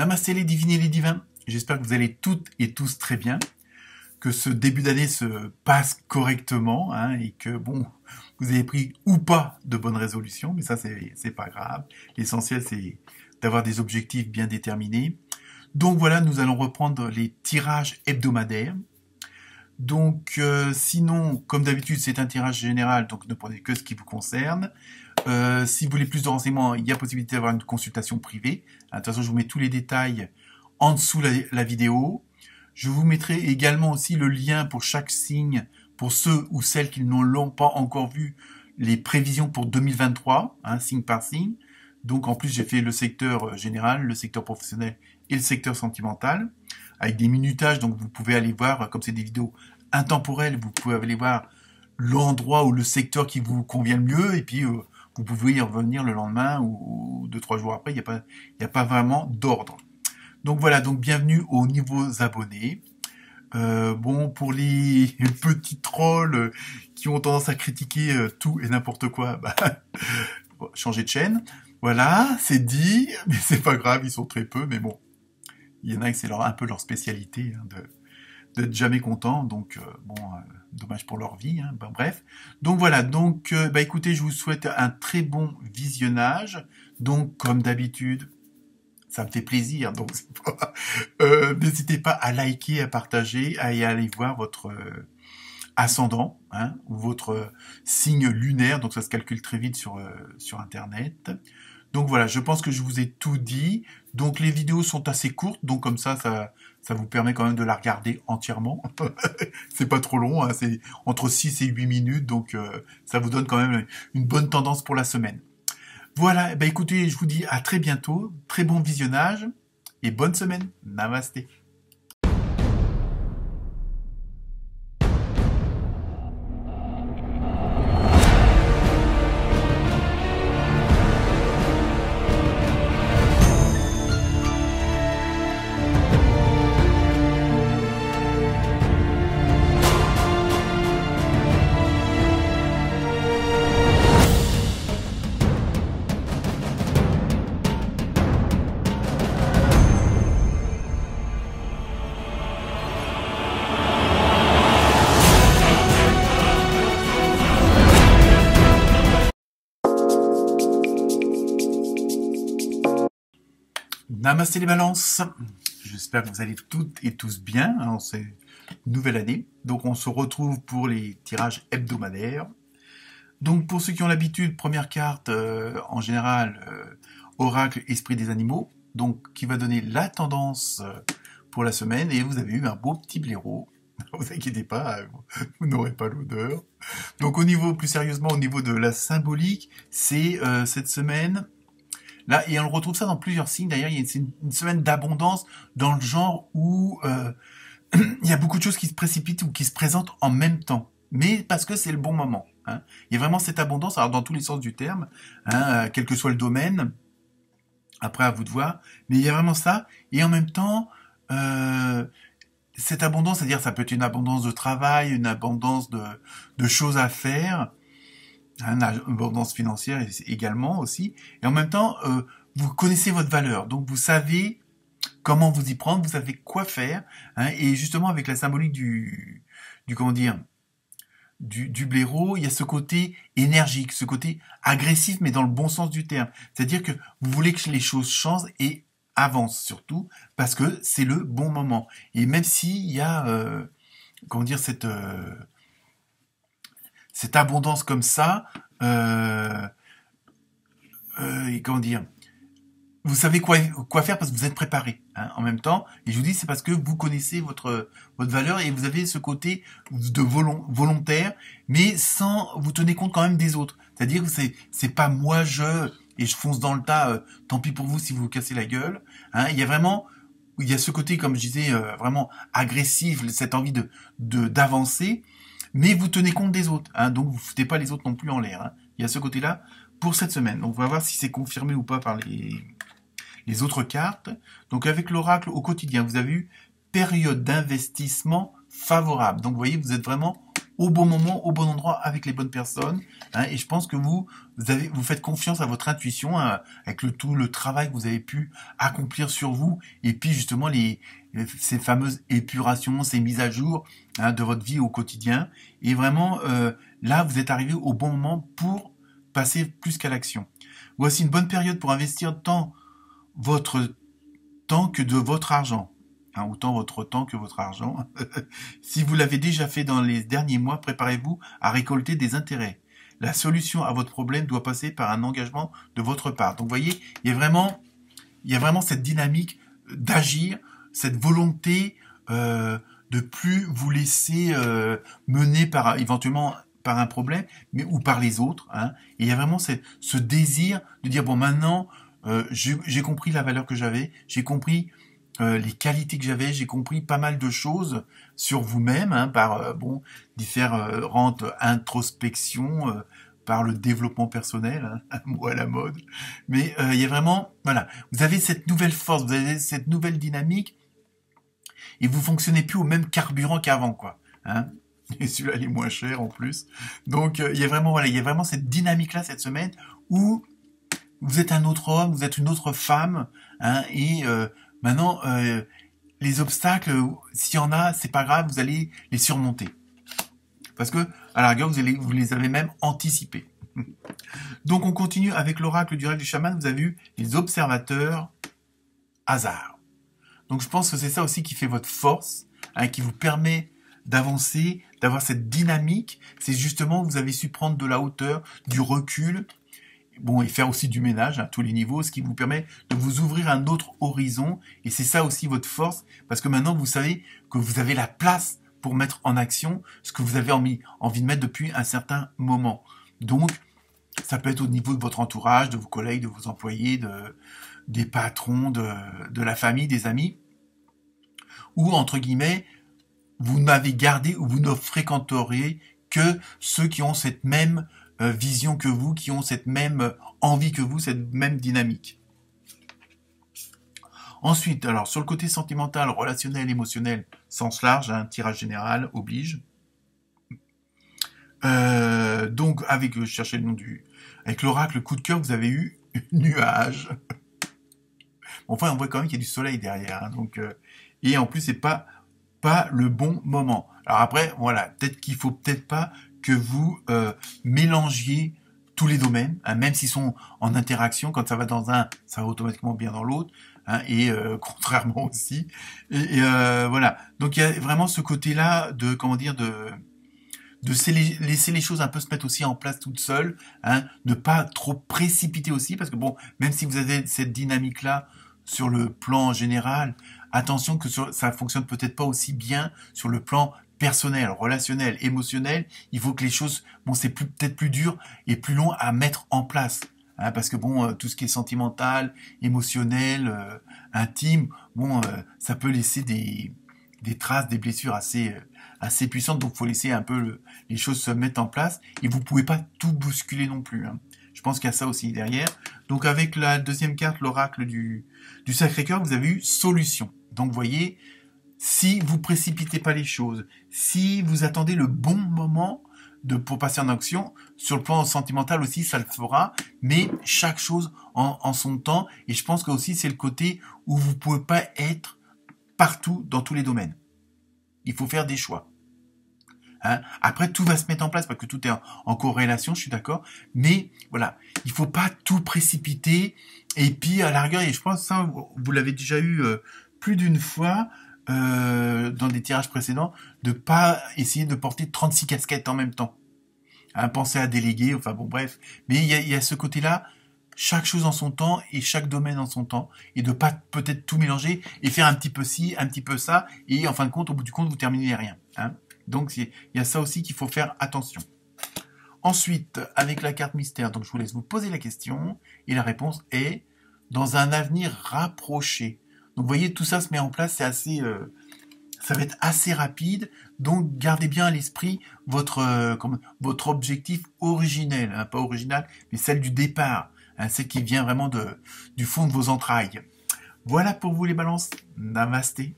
Namasté les divines et les divins, j'espère que vous allez toutes et tous très bien, que ce début d'année se passe correctement, et que bon, vous avez pris ou pas de bonnes résolutions, mais ça c'est pas grave. L'essentiel c'est d'avoir des objectifs bien déterminés. Donc voilà, nous allons reprendre les tirages hebdomadaires. Donc sinon, comme d'habitude, c'est un tirage général, donc ne prenez que ce qui vous concerne. Si vous voulez plus de renseignements, il y a possibilité d'avoir une consultation privée. De toute façon, je vous mets tous les détails en dessous la vidéo. Je vous mettrai également aussi le lien pour chaque signe, pour ceux ou celles qui ne l'ont pas encore vu, les prévisions pour 2023, signe par signe. Donc en plus, j'ai fait le secteur général, le secteur professionnel et le secteur sentimental, avec des minutages, donc vous pouvez aller voir, comme c'est des vidéos intemporelles, vous pouvez aller voir l'endroit ou le secteur qui vous convient le mieux, et puis vous pouvez y revenir le lendemain ou 2-3 jours après, il n'y a pas vraiment d'ordre. Donc voilà, donc bienvenue aux nouveaux abonnés. Bon, pour les petits trolls qui ont tendance à critiquer tout et n'importe quoi, changez de chaîne. Voilà, c'est dit, mais c'est pas grave, ils sont très peu, mais bon. Il y en a que c'est un peu leur spécialité d'être jamais content, donc dommage pour leur vie, bref. Donc voilà, donc écoutez, je vous souhaite un très bon visionnage. Donc comme d'habitude, ça me fait plaisir, donc n'hésitez pas à liker, à partager, à aller voir votre ascendant, ou votre signe lunaire, donc ça se calcule très vite sur Internet. Donc voilà, je pense que je vous ai tout dit. Donc les vidéos sont assez courtes, donc comme ça vous permet quand même de la regarder entièrement. C'est pas trop long, c'est entre 6 et 8 minutes, donc ça vous donne quand même une bonne tendance pour la semaine. Voilà, écoutez, je vous dis à très bientôt, très bon visionnage, et bonne semaine. Namasté. Namasté les balances, j'espère que vous allez toutes et tous bien, c'est une nouvelle année, donc on se retrouve pour les tirages hebdomadaires. Donc pour ceux qui ont l'habitude, première carte en général, oracle esprit des animaux, donc qui va donner la tendance pour la semaine, et vous avez eu un beau petit blaireau, ne vous inquiétez pas, vous n'aurez pas l'odeur. Donc au niveau, plus sérieusement, au niveau de la symbolique, c'est cette semaine... Là, et on retrouve ça dans plusieurs signes. D'ailleurs, c'est une semaine d'abondance dans le genre où il y a beaucoup de choses qui se précipitent ou qui se présentent en même temps. Mais parce que c'est le bon moment. Il y a vraiment cette abondance, alors dans tous les sens du terme, quel que soit le domaine. Après, à vous de voir. Mais il y a vraiment ça. Et en même temps, cette abondance, c'est-à-dire ça peut être une abondance de travail, une abondance de choses à faire, une abondance financière également aussi, et en même temps, vous connaissez votre valeur, donc vous savez comment vous y prendre, vous savez quoi faire, et justement avec la symbolique du blaireau, il y a ce côté énergique, ce côté agressif, mais dans le bon sens du terme, c'est-à-dire que vous voulez que les choses changent et avancent surtout, parce que c'est le bon moment, et même s'il y a, cette abondance comme ça, vous savez quoi faire parce que vous êtes préparé en même temps. Et je vous dis, c'est parce que vous connaissez votre valeur et vous avez ce côté de volontaire, mais sans vous tenir compte quand même des autres. C'est-à-dire que c'est pas moi et je fonce dans le tas. Tant pis pour vous si vous vous cassez la gueule. Il y a ce côté, comme je disais, vraiment agressif, cette envie d'avancer. Mais vous tenez compte des autres, donc vous ne foutez pas les autres non plus en l'air. Il y a ce côté-là pour cette semaine. Donc on va voir si c'est confirmé ou pas par les autres cartes. Donc avec l'oracle au quotidien, vous avez eu période d'investissement favorable. Donc vous voyez, vous êtes vraiment au bon moment, au bon endroit, avec les bonnes personnes. Hein, et je pense que vous faites confiance à votre intuition, hein, avec le travail que vous avez pu accomplir sur vous, et puis justement ces fameuses épurations, ces mises à jour, hein, de votre vie au quotidien. Et vraiment, là, vous êtes arrivé au bon moment pour passer plus qu'à l'action. Voici une bonne période pour investir tant votre temps que de votre argent. Hein, autant votre temps que votre argent. Si vous l'avez déjà fait dans les derniers mois, préparez-vous à récolter des intérêts. La solution à votre problème doit passer par un engagement de votre part. Donc, vous voyez, il y a vraiment cette dynamique d'agir, cette volonté de plus vous laisser mener éventuellement par un problème, ou par les autres. Hein. Et il y a vraiment ce désir de dire, bon, maintenant, j'ai compris la valeur que j'avais, j'ai compris les qualités que j'avais, j'ai compris pas mal de choses sur vous-même, hein, par différentes introspections, par le développement personnel, hein, un mot à la mode. Mais il y a vraiment, voilà, vous avez cette nouvelle force, vous avez cette nouvelle dynamique, et vous fonctionnez plus au même carburant qu'avant, quoi. Hein. Et celui-là, il est moins cher en plus. Donc il y a vraiment cette dynamique-là cette semaine où vous êtes un autre homme, vous êtes une autre femme, hein, et maintenant, les obstacles, s'il y en a, c'est pas grave, vous allez les surmonter. Parce que, à la rigueur, vous les avez même anticipés. Donc, on continue avec l'oracle du rêve du chaman. Vous avez eu les observateurs hasard. Donc, je pense que c'est ça aussi qui fait votre force, hein, qui vous permet d'avancer, d'avoir cette dynamique. C'est justement, vous avez su prendre de la hauteur, du recul, bon, et faire aussi du ménage à tous les niveaux, ce qui vous permet de vous ouvrir un autre horizon. Et c'est ça aussi votre force, parce que maintenant, vous savez que vous avez la place pour mettre en action ce que vous avez envie de mettre depuis un certain moment. Donc, ça peut être au niveau de votre entourage, de vos collègues, de vos employés, des patrons, de la famille, des amis, ou, entre guillemets, vous n'avez gardé ou vous ne fréquenterez que ceux qui ont cette même vision que vous, qui ont cette même envie que vous, cette même dynamique. Ensuite, alors sur le côté sentimental, relationnel, émotionnel, sens large, un tirage général oblige. Donc avec, je cherchais le nom avec l'oracle coup de cœur, vous avez eu nuage. Enfin, on voit quand même qu'il y a du soleil derrière, hein, donc et en plus c'est pas le bon moment. Alors après, voilà, peut-être qu'il faut peut-être pas que vous mélangiez tous les domaines, hein, même s'ils sont en interaction. Quand ça va dans un, ça va automatiquement bien dans l'autre, hein, et contrairement aussi. Et voilà. Donc il y a vraiment ce côté-là de, comment dire, de laisser les choses un peu se mettre aussi en place toutes seules, hein, ne pas trop précipiter aussi, parce que bon, même si vous avez cette dynamique-là sur le plan général, attention que ça fonctionne peut-être pas aussi bien sur le plan personnel, relationnel, émotionnel. Il faut que les choses, bon, c'est peut-être plus dur et plus long à mettre en place, hein, parce que bon, tout ce qui est sentimental, émotionnel, intime, bon, ça peut laisser des traces, des blessures assez puissantes. Donc, faut laisser un peu les choses se mettre en place et vous pouvez pas tout bousculer non plus. Hein. Je pense qu'il y a ça aussi derrière. Donc, avec la deuxième carte, l'oracle du Sacré-Cœur, vous avez eu solution. Donc, vous voyez, si vous précipitez pas les choses, si vous attendez le bon moment pour passer en action, sur le plan sentimental aussi, ça le fera, mais chaque chose en son temps. Et je pense que aussi, c'est le côté où vous pouvez pas être partout dans tous les domaines. Il faut faire des choix. Hein. Après, tout va se mettre en place parce que tout est en corrélation, je suis d'accord. Mais voilà, il faut pas tout précipiter. Et puis, à la rigueur, et je pense que ça, vous l'avez déjà eu plus d'une fois dans des tirages précédents, de pas essayer de porter 36 casquettes en même temps. Hein, pensez à déléguer, enfin bon, bref. Mais il y a ce côté-là, chaque chose en son temps et chaque domaine en son temps, et de pas peut-être tout mélanger et faire un petit peu ci, un petit peu ça, et en fin de compte, au bout du compte, vous terminez rien. Hein. Donc il y a ça aussi qu'il faut faire attention. Ensuite, avec la carte mystère, donc je vous laisse vous poser la question, et la réponse est dans un avenir rapproché. Donc vous voyez, tout ça se met en place, c'est assez, ça va être assez rapide. Donc gardez bien à l'esprit votre objectif originel, hein, pas original, mais celle du départ, hein, celle qui vient vraiment du fond de vos entrailles. Voilà pour vous les balances. Namasté.